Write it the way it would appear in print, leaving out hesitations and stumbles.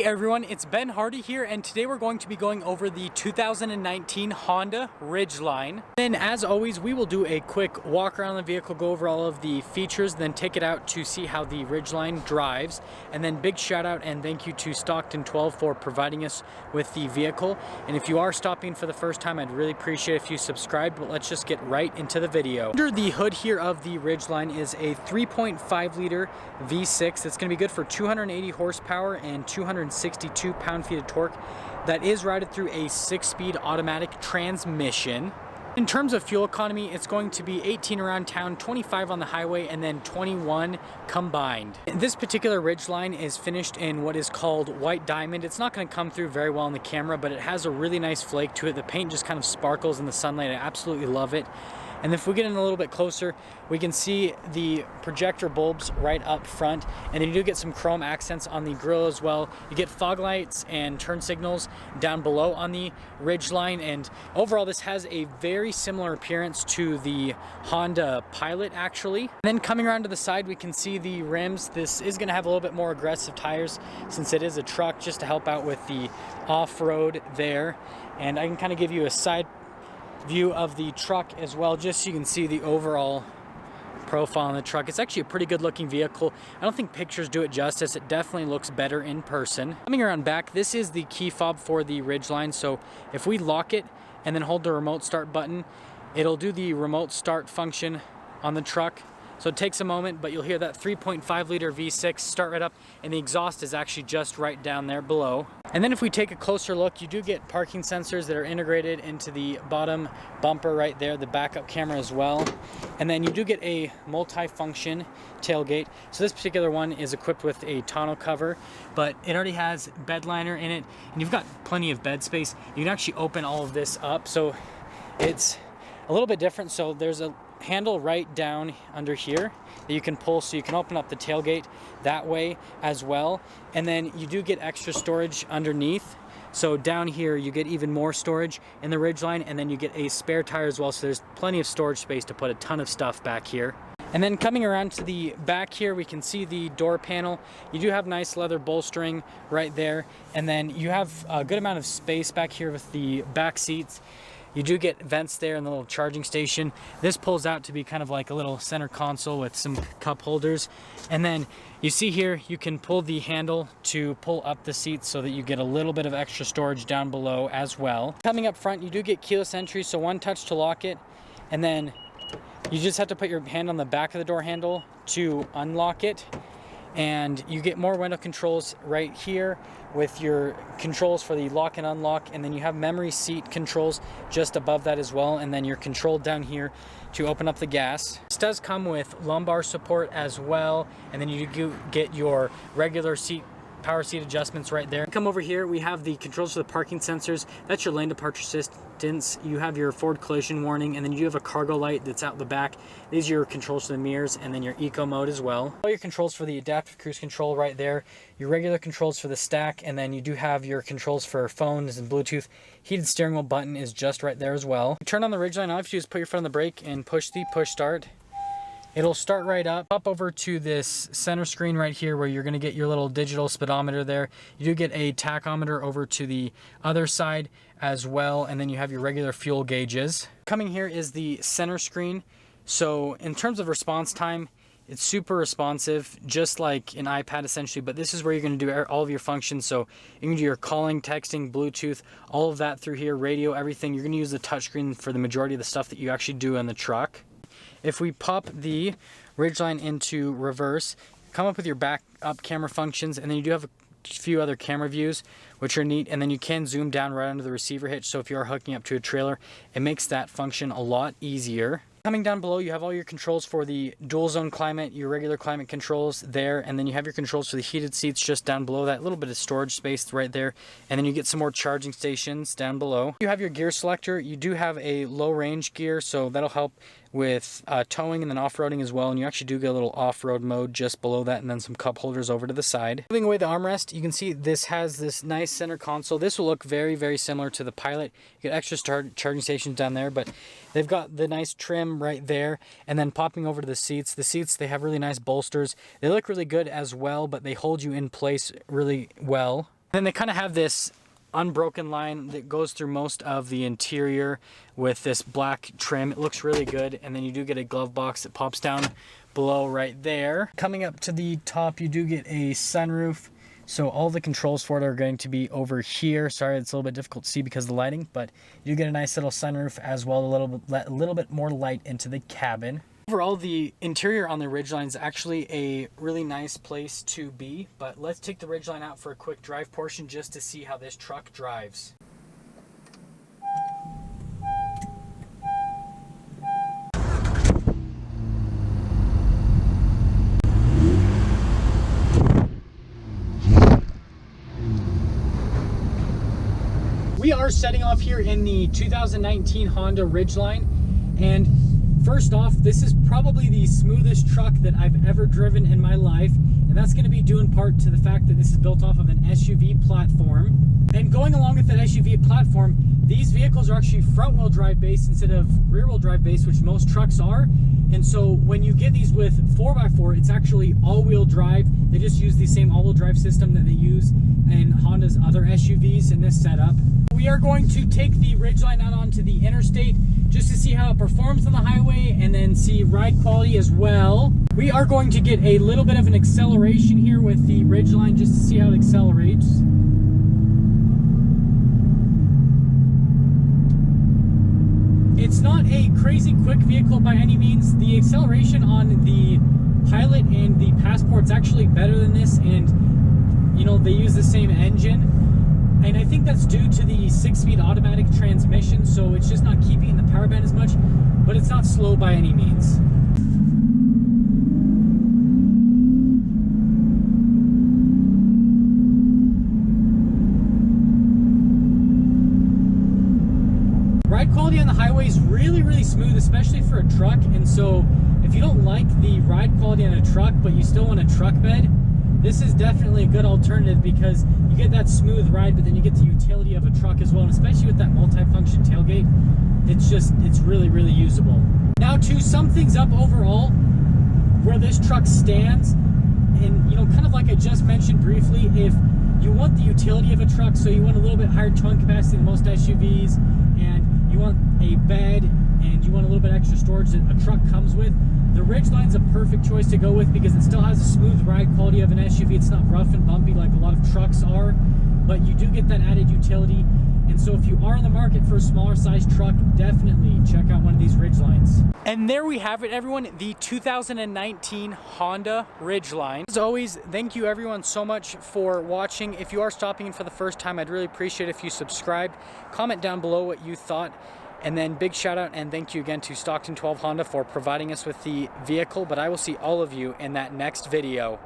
Hey everyone, it's Ben Hardy here, and today we're going to be going over the 2019 Honda Ridgeline. Then as always, we will do a quick walk around the vehicle, go over all of the features, then take it out to see how the Ridgeline drives. And then big shout out and thank you to Stockton 12 for providing us with the vehicle. And if you are stopping for the first time, I'd really appreciate if you subscribed, but let's just get right into the video. Under the hood here of the Ridgeline is a 3.5 liter V6 that's going to be good for 280 horsepower and 262 pound-feet of torque. That is routed through a 6-speed automatic transmission. In terms of fuel economy, it's going to be 18 around town, 25 on the highway, and then 21 combined. This particular Ridgeline is finished in what is called white diamond. It's not going to come through very well in the camera, but it has a really nice flake to it. The paint just kind of sparkles in the sunlight. I absolutely love it. And if we get in a little bit closer, we can see the projector bulbs right up front. And then you do get some chrome accents on the grille as well. You get fog lights and turn signals down below on the Ridgeline. And overall, this has a very similar appearance to the Honda Pilot, actually. And then coming around to the side, we can see the rims. This is going to have a little bit more aggressive tires since it is a truck, just to help out with the off-road there. And I can kind of give you a side view of the truck as well, just so you can see the overall profile on the truck. It's actually a pretty good looking vehicle. I don't think pictures do it justice. It definitely looks better in person. Coming around back, this is the key fob for the Ridgeline. So if we lock it and then hold the remote start button, it'll do the remote start function on the truck. So it takes a moment, but you'll hear that 3.5 liter V6 start right up, and the exhaust is actually just right down there below. And then if we take a closer look, you do get parking sensors that are integrated into the bottom bumper right there, the backup camera as well. And then you do get a multi-function tailgate. So this particular one is equipped with a tonneau cover, but it already has bed liner in it, and you've got plenty of bed space. You can actually open all of this up, so it's a little bit different. So there's a handle right down under here that you can pull, so you can open up the tailgate that way as well. And then you do get extra storage underneath. So down here you get even more storage in the Ridgeline, and then you get a spare tire as well, so there's plenty of storage space to put a ton of stuff back here. And then coming around to the back here, we can see the door panel. You do have nice leather bolstering right there, and then you have a good amount of space back here with the back seats. You do get vents there and the little charging station. This pulls out to be kind of like a little center console with some cup holders. And then you see here, you can pull the handle to pull up the seats so that you get a little bit of extra storage down below as well. Coming up front, you do get keyless entry, so one touch to lock it. And then you just have to put your hand on the back of the door handle to unlock it. And you get more window controls right here with your controls for the lock and unlock, and then you have memory seat controls just above that as well, and then you're controlled down here to open up the gas. This does come with lumbar support as well, and then you do get your regular power seat adjustments right there. Come over here, we have the controls for the parking sensors. That's your lane departure assistance. You have your forward collision warning, and then you do have a cargo light that's out the back. These are your controls for the mirrors, and then your eco mode as well. All your controls for the adaptive cruise control right there. Your regular controls for the stack, and then you do have your controls for phones and Bluetooth. Heated steering wheel button is just right there as well. You turn on the Ridgeline, all you have to do is put your foot on the brake and push the push start. It'll start right up. Pop over to this center screen right here where you're gonna get your little digital speedometer there. You do get a tachometer over to the other side as well, and then you have your regular fuel gauges. Coming here is the center screen. So in terms of response time, it's super responsive, just like an iPad essentially, but this is where you're gonna do all of your functions. So you can do your calling, texting, Bluetooth, all of that through here, radio, everything. You're gonna use the touchscreen for the majority of the stuff that you actually do in the truck. If we pop the Ridgeline into reverse, come up with your back up camera functions, and then you do have a few other camera views, which are neat, and then you can zoom down right under the receiver hitch, so if you are hooking up to a trailer, it makes that function a lot easier. Coming down below, you have all your controls for the dual zone climate, your regular climate controls there, and then you have your controls for the heated seats just down below that, little bit of storage space right there, and then you get some more charging stations down below. You have your gear selector. You do have a low range gear, so that'll help with towing and then off-roading as well, and you actually do get a little off-road mode just below that, and then some cup holders over to the side. Moving away the armrest, you can see this has this nice center console. This will look very, very similar to the Pilot. You get extra charging stations down there, but they've got the nice trim right there. And then popping over to the seats, they have really nice bolsters. They look really good as well, but they hold you in place really well. Then they kind of have this unbroken line that goes through most of the interior with this black trim. It looks really good. And then you do get a glove box that pops down below right there. Coming up to the top, you do get a sunroof. So all the controls for it are going to be over here. Sorry, it's a little bit difficult to see because of the lighting, but you do get a nice little sunroof as well, a little bit more light into the cabin. Overall, the interior on the Ridgeline is actually a really nice place to be, but let's take the Ridgeline out for a quick drive portion just to see how this truck drives. We are setting off here in the 2019 Honda Ridgeline, and first off, this is probably the smoothest truck that I've ever driven in my life, and that's going to be due in part to the fact that this is built off of an SUV platform. And going along with that SUV platform, these vehicles are actually front-wheel drive based instead of rear-wheel drive based, which most trucks are. And so when you get these with 4x4, it's actually all-wheel drive. They just use the same all-wheel drive system that they use in Honda's other SUVs in this setup. We are going to take the Ridgeline out onto the interstate just to see how it performs on the highway and then see ride quality as well. We are going to get a little bit of an acceleration here with the Ridgeline just to see how it accelerates. It's not a crazy quick vehicle by any means. The acceleration on the Pilot and the Passport's actually better than this, and you know, they use the same engine. And I think that's due to the 6-speed automatic transmission, so it's just not keeping in the power band as much, but it's not slow by any means. Ride quality on the highway is really smooth, especially for a truck, and so if you don't like the ride quality on a truck, but you still want a truck bed, this is definitely a good alternative because you get that smooth ride, but then you get the utility of a truck as well, and especially with that multi-function tailgate, it's really usable. Now to sum things up overall, where this truck stands, and you know, kind of like I just mentioned briefly, if you want the utility of a truck, so you want a little bit higher towing capacity than most SUVs, and you want a bed, and you want a little bit extra storage that a truck comes with, the Ridgeline's a perfect choice to go with because it still has a smooth ride quality of an SUV. It's not rough and bumpy like a lot of trucks are, but you do get that added utility. And so if you are in the market for a smaller size truck, definitely check out one of these Ridgelines. And there we have it, everyone, the 2019 Honda Ridgeline. As always, thank you everyone so much for watching. If you are stopping in for the first time, I'd really appreciate it if you subscribed. Comment down below what you thought. And then big shout out and thank you again to Stockton 12 Honda for providing us with the vehicle. But I will see all of you in that next video.